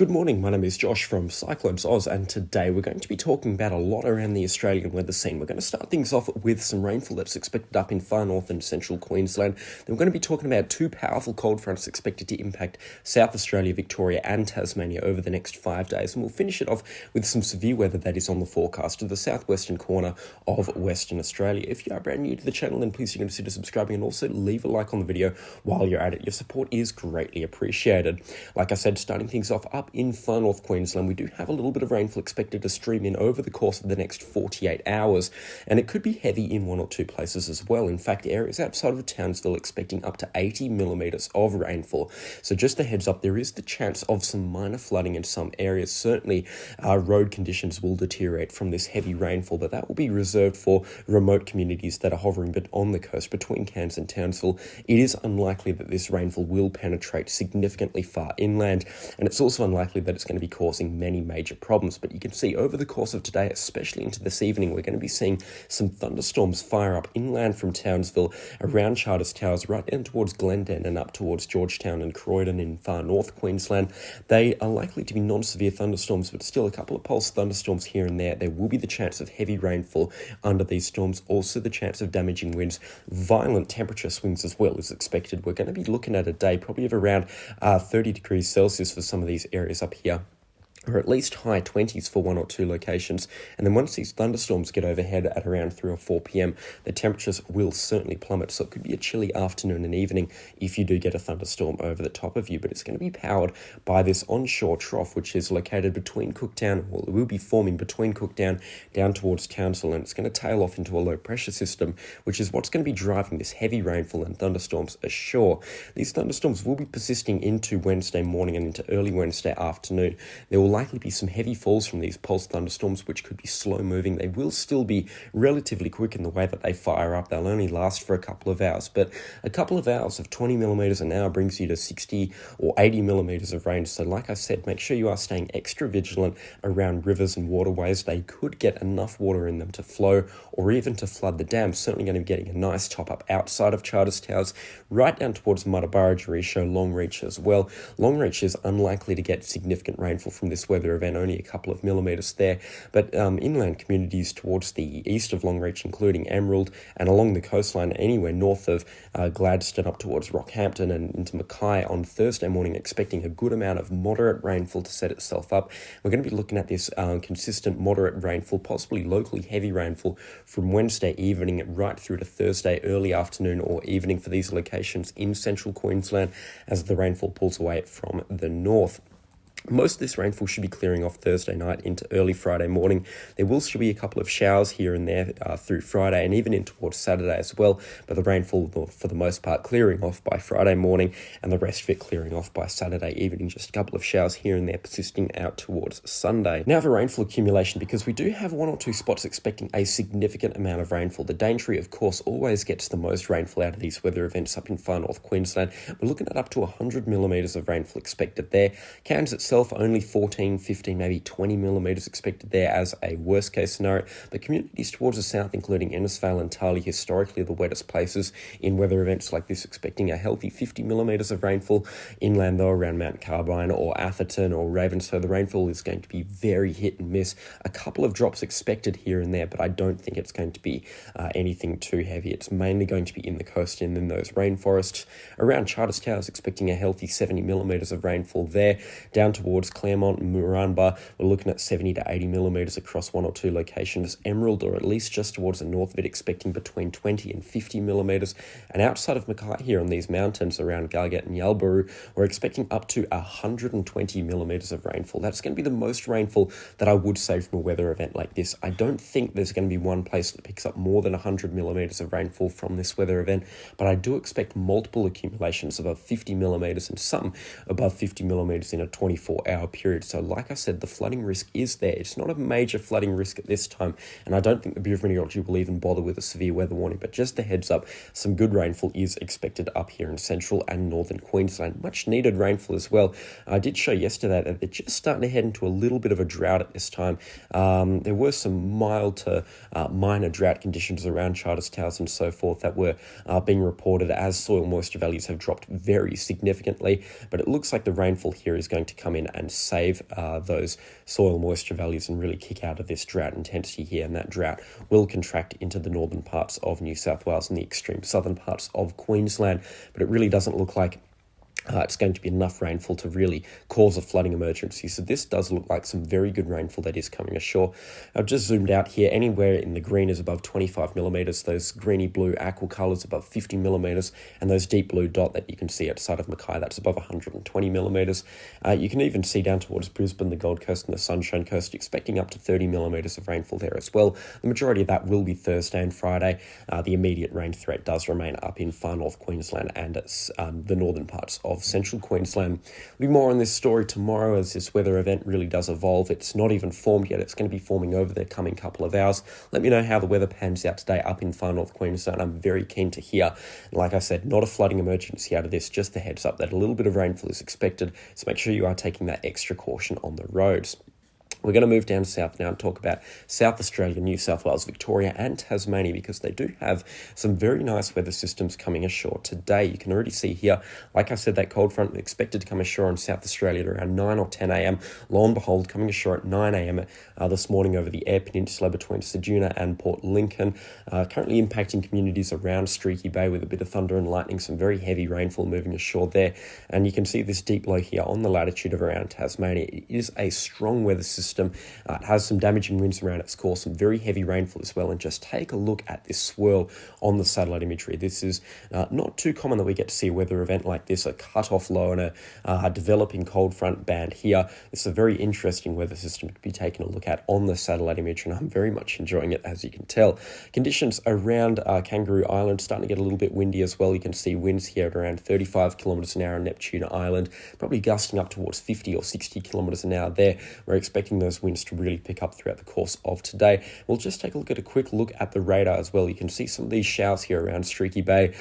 Good morning, my name is Josh from CyclonesOZ, and today we're going to be talking about a lot around the Australian weather scene. We're going to start things off with some rainfall that's expected up in far north and central Queensland. Then we're going to be talking about two powerful cold fronts expected to impact South Australia, Victoria and Tasmania over the next 5 days. And we'll finish it off with some severe weather that is on the forecast to the southwestern corner of Western Australia. If you are brand new to the channel, then please consider subscribing and also leave a like on the video while you're at it. Your support is greatly appreciated. Like I said, starting things off up in far north Queensland, we do have a little bit of rainfall expected to stream in over the course of the next 48 hours, and it could be heavy in one or two places as well. In fact, areas outside of Townsville expecting up to 80 millimetres of rainfall. So just a heads up, there is the chance of some minor flooding in some areas. Certainly, road conditions will deteriorate from this heavy rainfall, but that will be reserved for remote communities that are hovering but on the coast between Cairns and Townsville. It is unlikely that this rainfall will penetrate significantly far inland, and it's also unlikely that it's going to be causing many major problems. But you can see over the course of today, especially into this evening, we're going to be seeing some thunderstorms fire up inland from Townsville, around Charters Towers, right down towards Glendon and up towards Georgetown and Croydon in far north Queensland. They are likely to be non-severe thunderstorms, but still a couple of pulse thunderstorms here and there. There will be the chance of heavy rainfall under these storms, also the chance of damaging winds. Violent temperature swings as well is expected. We're going to be looking at a day probably of around 30 degrees Celsius for some of these areas up here, or at least high 20s for one or two locations. And then once these thunderstorms get overhead at around 3 or 4 p.m, the temperatures will certainly plummet. So it could be a chilly afternoon and evening if you do get a thunderstorm over the top of you. But it's going to be powered by this onshore trough, which is located between Cooktown, well, it will be forming between Cooktown down towards Townsville, and it's going to tail off into a low pressure system, which is what's going to be driving this heavy rainfall and thunderstorms ashore. These thunderstorms will be persisting into Wednesday morning and into early Wednesday afternoon. There will likely be some heavy falls from these pulse thunderstorms, which could be slow moving. They will still be relatively quick in the way that they fire up. They'll only last for a couple of hours, but a couple of hours of 20 millimetres an hour brings you to 60 or 80 millimetres of rain. So like I said, make sure you are staying extra vigilant around rivers and waterways. They could get enough water in them to flow or even to flood the dam. Certainly going to be getting a nice top up outside of Charters Towers, right down towards Muttaburra, Jerecho, Longreach as well. Longreach is unlikely to get significant rainfall from this weather event, only a couple of millimetres there, but inland communities towards the east of Longreach, including Emerald, and along the coastline anywhere north of Gladstone up towards Rockhampton and into Mackay on Thursday morning, expecting a good amount of moderate rainfall to set itself up. We're going to be looking at this consistent moderate rainfall, possibly locally heavy rainfall from Wednesday evening right through to Thursday early afternoon or evening for these locations in central Queensland as the rainfall pulls away from the north. Most of this rainfall should be clearing off Thursday night into early Friday morning. There will still be a couple of showers here and there through Friday and even in towards Saturday as well, but the rainfall for the most part clearing off by Friday morning and the rest of it clearing off by Saturday evening. Just a couple of showers here and there persisting out towards Sunday. Now for rainfall accumulation, because we do have one or two spots expecting a significant amount of rainfall. The Daintree, of course, always gets the most rainfall out of these weather events up in far north Queensland. We're looking at up to 100 millimetres of rainfall expected there. Cairns itself, only 14, 15, maybe 20 millimetres expected there as a worst case scenario. But communities towards the south, including Innisfail and Tarlee, historically the wettest places in weather events like this, expecting a healthy 50 millimetres of rainfall. Inland though, around Mount Carbine or Atherton or Ravenshoe, the rainfall is going to be very hit and miss. A couple of drops expected here and there, but I don't think it's going to be anything too heavy. It's mainly going to be in the coast and in those rainforests. Around Charters Towers, expecting a healthy 70 millimetres of rainfall there. Down towards Claremont and Moranbah, we're looking at 70 to 80 millimetres across one or two locations. Emerald, or at least just towards the north of it, expecting between 20 and 50 millimetres. And outside of Mackay here on these mountains around Galgat and Yalburu, we're expecting up to 120 millimetres of rainfall. That's going to be the most rainfall that I would say from a weather event like this. I don't think there's going to be one place that picks up more than 100 millimetres of rainfall from this weather event, but I do expect multiple accumulations above 50 millimetres and some above 50 millimetres in a 24-hour period. So like I said, the flooding risk is there. It's not a major flooding risk at this time, and I don't think the Bureau of Meteorology will even bother with a severe weather warning, but just a heads up, some good rainfall is expected up here in central and northern Queensland. Much needed rainfall as well. I did show yesterday that they're just starting to head into a little bit of a drought at this time. There were some mild to minor drought conditions around Charters Towers and so forth that were being reported as soil moisture values have dropped very significantly, but it looks like the rainfall here is going to come in in and save those soil moisture values and really kick out of this drought intensity here, and that drought will contract into the northern parts of New South Wales and the extreme southern parts of Queensland, but it really doesn't look like it's going to be enough rainfall to really cause a flooding emergency. So this does look like some very good rainfall that is coming ashore. I've just zoomed out here. Anywhere in the green is above 25 millimetres. Those greeny blue aqua colours above 50 millimetres. And those deep blue dot that you can see outside of Mackay, that's above 120 millimetres. You can even see down towards Brisbane, the Gold Coast and the Sunshine Coast, expecting up to 30 millimetres of rainfall there as well. The majority of that will be Thursday and Friday. The immediate rain threat does remain up in far north Queensland and the northern parts of central Queensland. There'll be more on this story tomorrow as this weather event really does evolve. It's not even formed yet. It's going to be forming over the coming couple of hours. Let me know how the weather pans out today up in far north Queensland. I'm very keen to hear. Like I said, not a flooding emergency out of this, just a heads up that a little bit of rainfall is expected. So make sure you are taking that extra caution on the roads. We're going to move down south now and talk about South Australia, New South Wales, Victoria and Tasmania, because they do have some very nice weather systems coming ashore today. You can already see here, like I said, that cold front expected to come ashore in South Australia at around 9 or 10 a.m. Lo and behold, coming ashore at 9 a.m. This morning over the Eyre Peninsula between Ceduna and Port Lincoln, currently impacting communities around Streaky Bay with a bit of thunder and lightning, some very heavy rainfall moving ashore there. And you can see this deep low here on the latitude of around Tasmania. It is a strong weather system. It has some damaging winds around its course, some very heavy rainfall as well. And just take a look at this swirl on the satellite imagery. This is not too common that we get to see a weather event like this, a cut-off low and a developing cold front band here. It's a very interesting weather system to be taking a look at on the satellite image, and I'm very much enjoying it, as you can tell. Conditions around Kangaroo Island starting to get a little bit windy as well. You can see winds here at around 35 kilometres an hour on Neptune Island, probably gusting up towards 50 or 60 kilometres an hour there. We're expecting those winds to really pick up throughout the course of today. We'll just take a quick look at the radar as well. You can see some of these showers here around Streaky Bay,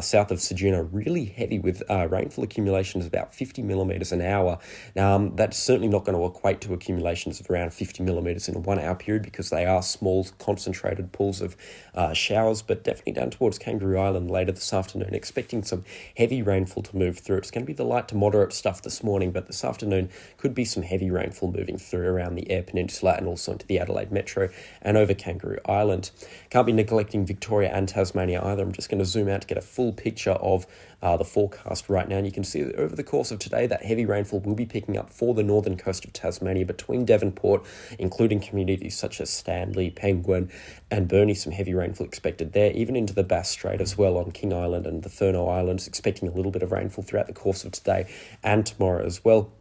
south of Ceduna, really heavy with rainfall accumulations about 50 millimetres an hour. Now, that's certainly not going to equate to accumulations of around 50 millimetres in a 1 hour period, because they are small, concentrated pools of showers, but definitely down towards Kangaroo Island later this afternoon, expecting some heavy rainfall to move through. It's going to be the light to moderate stuff this morning, but this afternoon could be some heavy rainfall moving through around the Eyre Peninsula and also into the Adelaide Metro and over Kangaroo Island. Can't be neglecting Victoria and Tasmania either. I'm just going to zoom out to get a full picture of the forecast right now, and you can see that over the course of today that heavy rainfall will be picking up for the northern coast of Tasmania between Devonport, including communities such as Stanley, Penguin and Burnie. Some heavy rainfall expected there, even into the Bass Strait as well on King Island and the Furneaux Islands, expecting a little bit of rainfall throughout the course of today and tomorrow as well.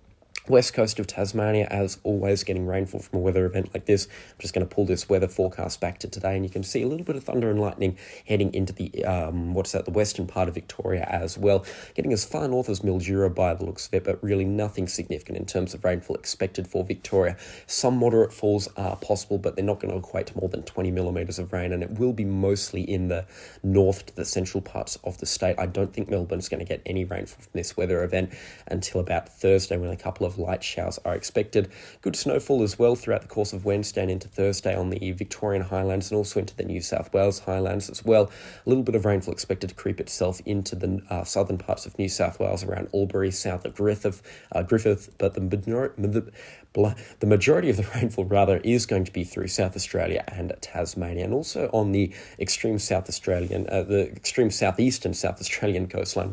West coast of Tasmania, as always, getting rainfall from a weather event like this. I'm just going to pull this weather forecast back to today, and you can see a little bit of thunder and lightning heading into the the western part of Victoria as well, getting as far north as Mildura by the looks of it, but really nothing significant in terms of rainfall expected for Victoria. Some moderate falls are possible, but they're not going to equate to more than 20 millimetres of rain, and it will be mostly in the north to the central parts of the state. I don't think Melbourne's going to get any rainfall from this weather event until about Thursday, when a couple of light showers are expected. Good snowfall as well throughout the course of Wednesday and into Thursday on the Victorian Highlands and also into the New South Wales Highlands as well. A little bit of rainfall expected to creep itself into the southern parts of New South Wales around Albury, south of Griffith, but the majority of the rainfall is going to be through South Australia and Tasmania, and also on the extreme southeastern South Australian coastline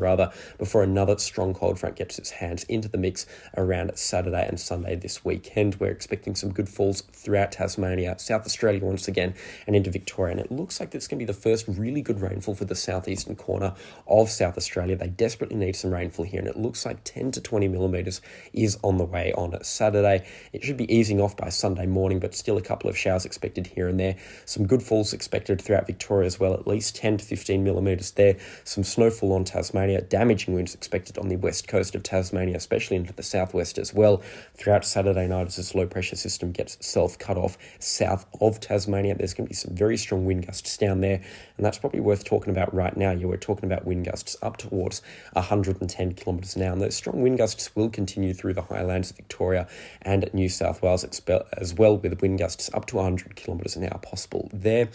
before another strong cold front gets its hands into the mix around Saturday and Sunday this weekend. We're expecting some good falls throughout Tasmania, South Australia once again, and into Victoria, and it looks like it's going to be the first really good rainfall for the southeastern corner of South Australia. They desperately need some rainfall here, and it looks like 10 to 20 millimetres is on the way on Saturday. It should be easing off by Sunday morning, but still a couple of showers expected here and there. Some good falls expected throughout Victoria as well, at least 10 to 15 millimetres there. Some snowfall on Tasmania, damaging winds expected on the west coast of Tasmania, especially into the southwest as well throughout Saturday night as this low pressure system gets itself cut off south of Tasmania. There's going to be some very strong wind gusts down there, and that's probably worth talking about right now. We're talking about wind gusts up towards 110 kilometres an hour, and those strong wind gusts will continue through the highlands of Victoria and New South Wales as well, with wind gusts up to 100 kilometres an hour possible there.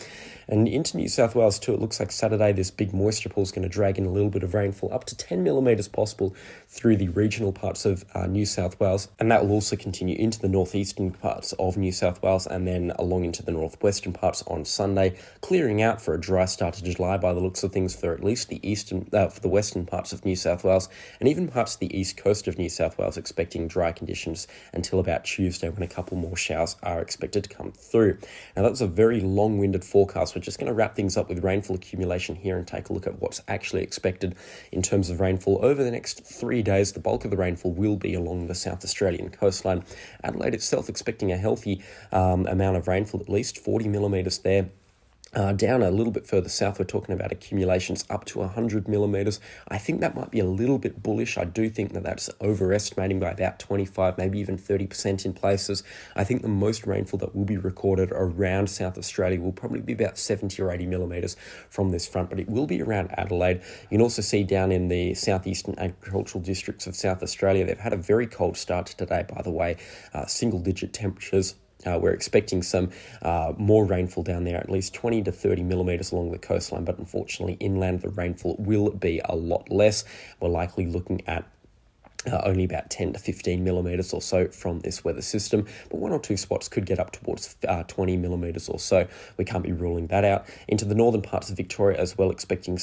And into New South Wales too, it looks like Saturday this big moisture pool is going to drag in a little bit of rainfall, up to 10 millimetres possible through the regional parts of New South South Wales, and that will also continue into the northeastern parts of New South Wales and then along into the northwestern parts on Sunday, clearing out for a dry start to July by the looks of things for at least the for the western parts of New South Wales and even parts of the east coast of New South Wales, expecting dry conditions until about Tuesday when a couple more showers are expected to come through. Now that's a very long-winded forecast. We're just going to wrap things up with rainfall accumulation here and take a look at what's actually expected in terms of rainfall over the next 3 days. The bulk of the rainfall will be along the South Australian coastline. Adelaide itself expecting a healthy amount of rainfall, at least 40 millimetres there. Down a little bit further south, we're talking about accumulations up to 100 millimetres. I think that might be a little bit bullish. I do think that that's overestimating by about 25, maybe even 30% in places. I think the most rainfall that will be recorded around South Australia will probably be about 70 or 80 millimetres from this front, but it will be around Adelaide. You can also see down in the southeastern agricultural districts of South Australia, they've had a very cold start to today, by the way, single-digit temperatures. We're expecting some more rainfall down there, at least 20 to 30 millimetres along the coastline, but unfortunately inland the rainfall will be a lot less. We're likely looking at only about 10 to 15 millimetres or so from this weather system, but one or two spots could get up towards 20 millimetres or so. We can't be ruling that out. Into the northern parts of Victoria as well, expecting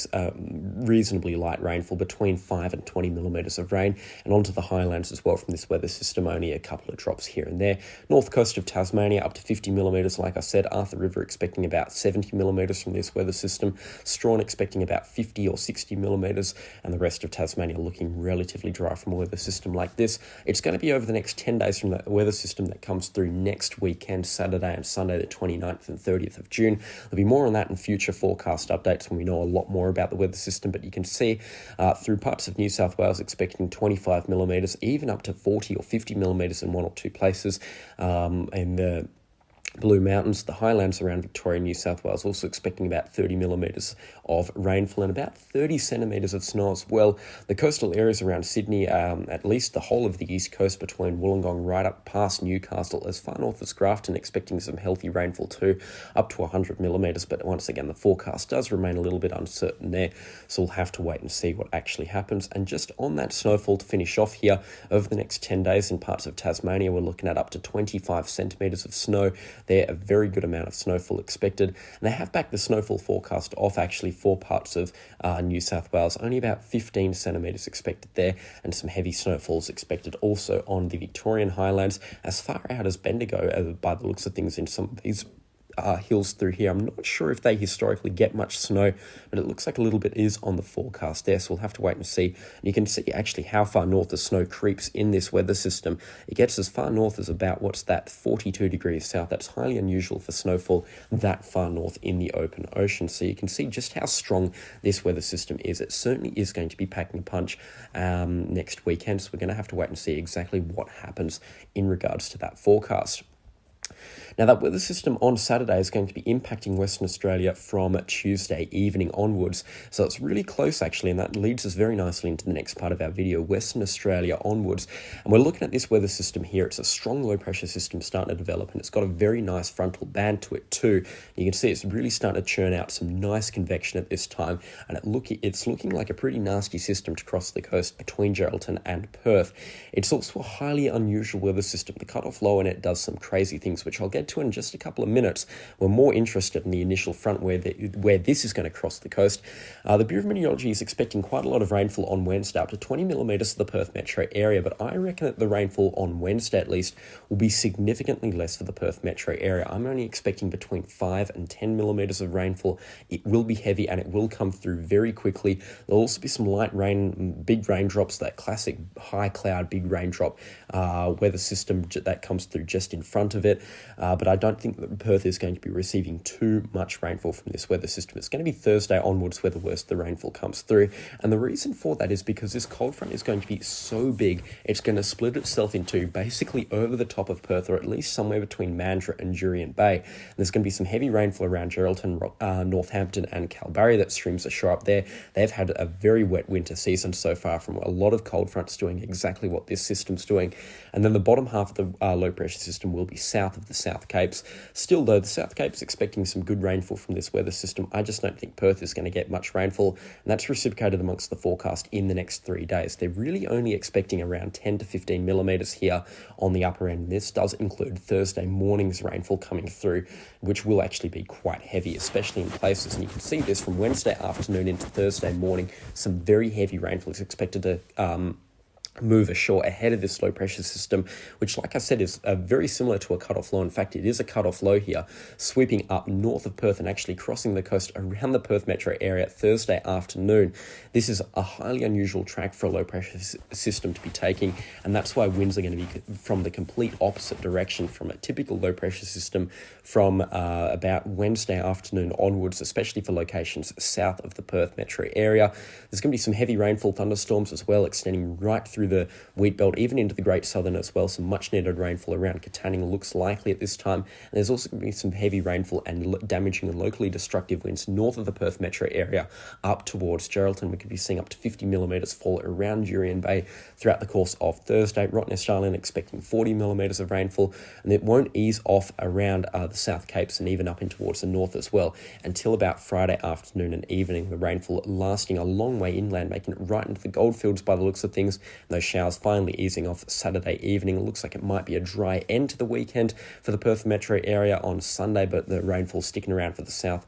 reasonably light rainfall, between 5 and 20 millimetres of rain, and onto the highlands as well from this weather system, only a couple of drops here and there. North coast of Tasmania up to 50 millimetres, like I said. Arthur River expecting about 70 millimetres from this weather system. Strahan expecting about 50 or 60 millimetres, and the rest of Tasmania looking relatively dry from a weather system like this. It's going to be over the next 10 days from the weather system that comes through next weekend, Saturday and Sunday, the 29th and 30th of June. There'll be more on that in future forecast updates when we know a lot more about the weather system, but you can see through parts of New South Wales expecting 25 millimetres, even up to 40 or 50 millimetres in one or two places, and the Blue Mountains, the highlands around Victoria and New South Wales, also expecting about 30 millimetres of rainfall and about 30 centimetres of snow as well. The coastal areas around Sydney, at least the whole of the east coast between Wollongong right up past Newcastle, as far north as Grafton, expecting some healthy rainfall too, up to 100 millimetres. But once again, the forecast does remain a little bit uncertain there, so we'll have to wait and see what actually happens. And just on that snowfall to finish off here, over the next 10 days in parts of Tasmania, we're looking at up to 25 centimetres of snow. There, a very good amount of snowfall expected. And they have backed the snowfall forecast off actually for parts of New South Wales. Only about 15 centimetres expected there, and some heavy snowfalls expected also on the Victorian highlands, as far out as Bendigo, by the looks of things in some of these hills through here. I'm not sure if they historically get much snow, but it looks like a little bit is on the forecast there, so we'll have to wait and see. And you can see actually how far north the snow creeps in this weather system. It gets as far north as about, 42 degrees south. That's highly unusual for snowfall that far north in the open ocean. So you can see just how strong this weather system is. It certainly is going to be packing a punch next weekend, so we're going to have to wait and see exactly what happens in regards to that forecast. Now, that weather system on Saturday is going to be impacting Western Australia from Tuesday evening onwards. So it's really close, actually, and that leads us very nicely into the next part of our video, Western Australia onwards. And we're looking at this weather system here. It's a strong low-pressure system starting to develop, and it's got a very nice frontal band to it too. You can see it's really starting to churn out some nice convection at this time, and it's looking like a pretty nasty system to cross the coast between Geraldton and Perth. It's also a highly unusual weather system. The cutoff low in it does some crazy things, which I'll get to in just a couple of minutes. We're more interested in the initial front where this is going to cross the coast. The Bureau of Meteorology is expecting quite a lot of rainfall on Wednesday, up to 20 millimetres for the Perth metro area, but I reckon that the rainfall on Wednesday at least will be significantly less for the Perth metro area. I'm only expecting between 5 and 10 millimetres of rainfall. It will be heavy and it will come through very quickly. There'll also be some light rain, big raindrops, that classic high cloud, big raindrop weather system that comes through just in front of it. But I don't think that Perth is going to be receiving too much rainfall from this weather system. It's going to be Thursday onwards where the worst of the rainfall comes through. And the reason for that is because this cold front is going to be so big, it's going to split itself into basically over the top of Perth, or at least somewhere between Mandurah and Jurien Bay. And there's going to be some heavy rainfall around Geraldton, Northampton and Kalbarri that streams ashore up there. They've had a very wet winter season so far, from a lot of cold fronts doing exactly what this system's doing. And then the bottom half of the low pressure system will be south south of the South Capes. Still though, the South Cape's expecting some good rainfall from this weather system. I just don't think Perth is going to get much rainfall, and that's reciprocated amongst the forecast in the next 3 days. They're really only expecting around 10 to 15 millimetres here on the upper end. This does include Thursday morning's rainfall coming through, which will actually be quite heavy, especially in places, and you can see this from Wednesday afternoon into Thursday morning. Some very heavy rainfall is expected to move ashore ahead of this low pressure system, which, like I said, is very similar to a cut-off low. In fact, it is a cut-off low here, sweeping up north of Perth and actually crossing the coast around the Perth metro area Thursday afternoon. This is a highly unusual track for a low pressure system to be taking, and that's why winds are going to be from the complete opposite direction from a typical low pressure system from about Wednesday afternoon onwards, especially for locations south of the Perth metro area. There's going to be some heavy rainfall thunderstorms as well, extending right through the wheat belt, even into the Great Southern as well. Some much needed rainfall around Katanning looks likely at this time. And there's also going to be some heavy rainfall and damaging and locally destructive winds north of the Perth metro area up towards Geraldton. We could be seeing up to 50 millimetres fall around Jurien Bay throughout the course of Thursday. Rottnest Island expecting 40 millimetres of rainfall, and it won't ease off around the South Capes and even up in towards the north as well until about Friday afternoon and evening. The rainfall lasting a long way inland, making it right into the goldfields by the looks of things. Those showers finally easing off Saturday evening. It looks like it might be a dry end to the weekend for the Perth metro area on Sunday, but the rainfall sticking around for the south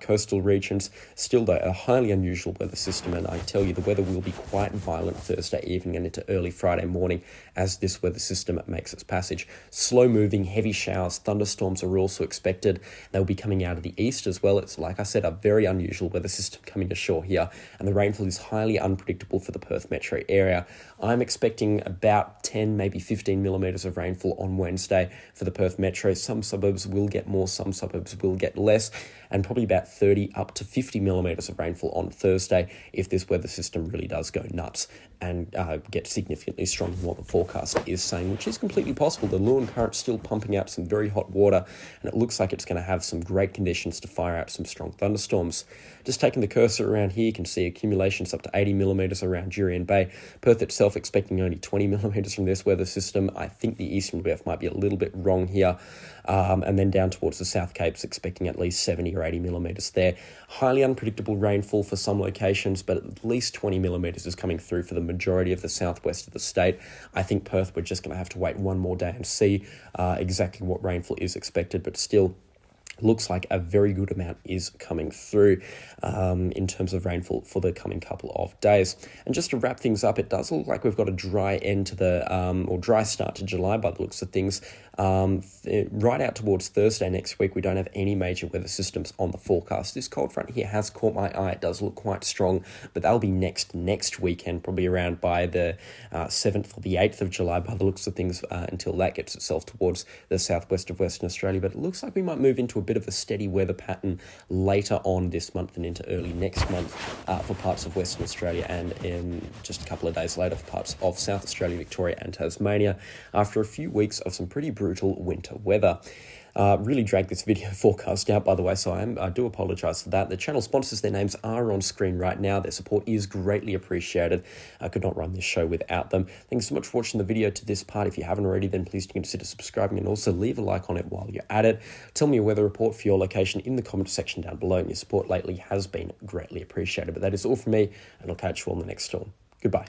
coastal regions. Still though, a highly unusual weather system, and I tell you, the weather will be quite violent Thursday evening and into early Friday morning as this weather system makes its passage. Slow moving, heavy showers, thunderstorms are also expected. They'll be coming out of the east as well. It's, like I said, a very unusual weather system coming ashore here, and the rainfall is highly unpredictable for the Perth metro area. I'm expecting about 10, maybe 15 millimetres of rainfall on Wednesday for the Perth metro. Some suburbs will get more, some suburbs will get less, and probably about 30 up to 50 millimetres of rainfall on Thursday if this weather system really does go nuts and get significantly stronger than what the forecast is saying, which is completely possible. The Lewin current's still pumping out some very hot water, and it looks like it's going to have some great conditions to fire out some strong thunderstorms. Just taking the cursor around here, you can see accumulations up to 80 millimetres around Jurien Bay. Perth itself expecting only 20 millimetres from this weather system. I think the eastern Perth might be a little bit wrong here. And then down towards the South Capes expecting at least 70 or 80 millimetres there. Highly unpredictable rainfall for some locations, but at least 20 millimetres is coming through for the majority of the southwest of the state. I think Perth, we're just going to have to wait one more day and see exactly what rainfall is expected, but still looks like a very good amount is coming through in terms of rainfall for the coming couple of days. And just to wrap things up, it does look like we've got a dry end to the, or dry start to July by the looks of things. Right out towards Thursday next week, we don't have any major weather systems on the forecast. This cold front here has caught my eye. It does look quite strong, but that'll be next weekend, probably around by the 7th or the 8th of July by the looks of things, until that gets itself towards the southwest of Western Australia. But it looks like we might move into a bit of a steady weather pattern later on this month and into early next month for parts of Western Australia, and in just a couple of days later for parts of South Australia, Victoria and Tasmania, after a few weeks of some pretty brutal winter weather. Really dragged this video forecast out, by the way, so I do apologise for that. The channel sponsors, their names are on screen right now. Their support is greatly appreciated. I could not run this show without them. Thanks so much for watching the video to this part. If you haven't already, then please do consider subscribing and also leave a like on it while you're at it. Tell me a weather report for your location in the comment section down below, and your support lately has been greatly appreciated. But that is all from me, and I'll catch you on the next storm. Goodbye.